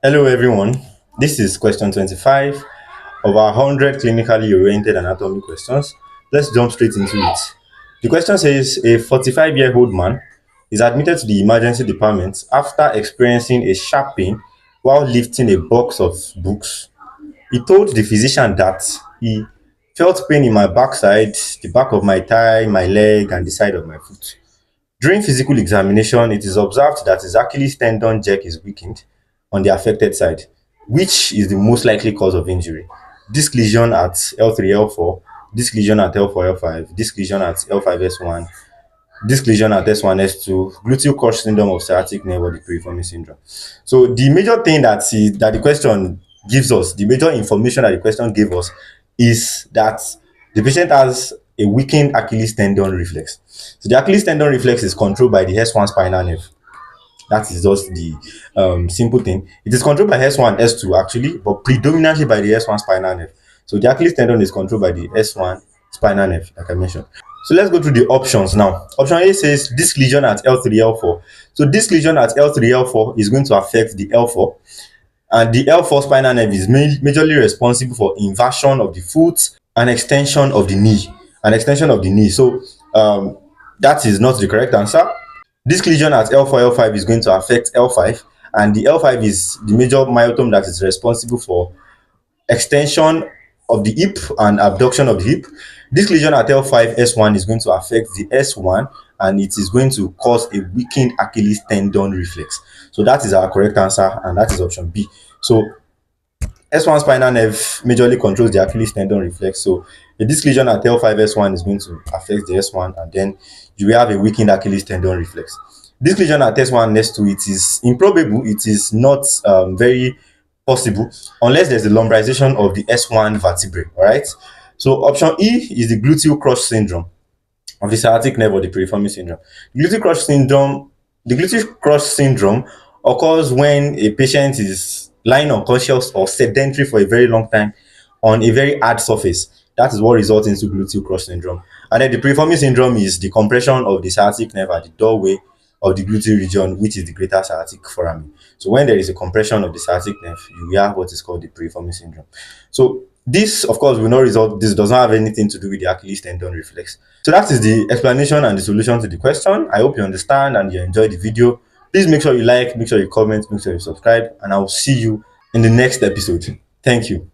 Hello, everyone. This is question 25 of our 100 clinically oriented anatomy questions. Let's jump straight into it. The question says a 45-year-old man is admitted to the emergency department after experiencing a sharp pain while lifting a box of books. He told the physician that he felt pain in my backside, the back of my thigh, my leg, and the side of my foot. During physical examination, it is observed that his Achilles tendon jerk is weakened on the affected side, which is the most likely cause of injury. Disc lesion at L3, L4, disc lesion at L4, L5, disc lesion at L5, S1, disc lesion at S1, S2, gluteal crush syndrome of sciatic nerve or the piriformis syndrome. So the major thing that the question gives us, the major information that the question gave us is that the patient has a weakened Achilles tendon reflex. So the Achilles tendon reflex is controlled by the S1 spinal nerve. That is just the simple thing. It is controlled by S1, S2 actually, but predominantly by the S1 spinal nerve. So the Achilles tendon is controlled by the S1 spinal nerve, like I mentioned. So let's go through the options now. Option A says disc lesion at L3, L4. So disc lesion at L3, L4 is going to affect the L4. And the L4 spinal nerve is majorly responsible for inversion of the foot and extension of the knee. So that is not the correct answer. Disc lesion at L4, L5 is going to affect L5, and the L5 is the major myotome that is responsible for extension of the hip and abduction of the hip. Disc lesion at L5, S1 is going to affect the S1, and it is going to cause a weakened Achilles tendon reflex. So that is our correct answer, and that is option B. So S1 spinal nerve majorly controls the Achilles tendon reflex. So a disc lesion at L5, S1 is going to affect the S1, and then you will have a weakened Achilles tendon reflex. Disc lesion at S1, S2, it is improbable. It is not very possible unless there's a lumbarization of the S1 vertebrae. All right. So option E is the gluteal crush syndrome of the sciatic nerve or the piriformis syndrome. The gluteal crush syndrome occurs when a patient is lying unconscious or sedentary for a very long time on a very hard surface. That is what results into gluteal crush syndrome. And then the piriformis syndrome is the compression of the sciatic nerve at the doorway of the gluteal region, which is the greater sciatic foramen. So when there is a compression of the sciatic nerve, you have what is called the piriformis syndrome. So this, of course, will not result. This does not have anything to do with the Achilles tendon reflex. So that is the explanation and the solution to the question. I hope you understand and you enjoyed the video. Please make sure you like, make sure you comment, make sure you subscribe, and I will see you in the next episode. Thank you.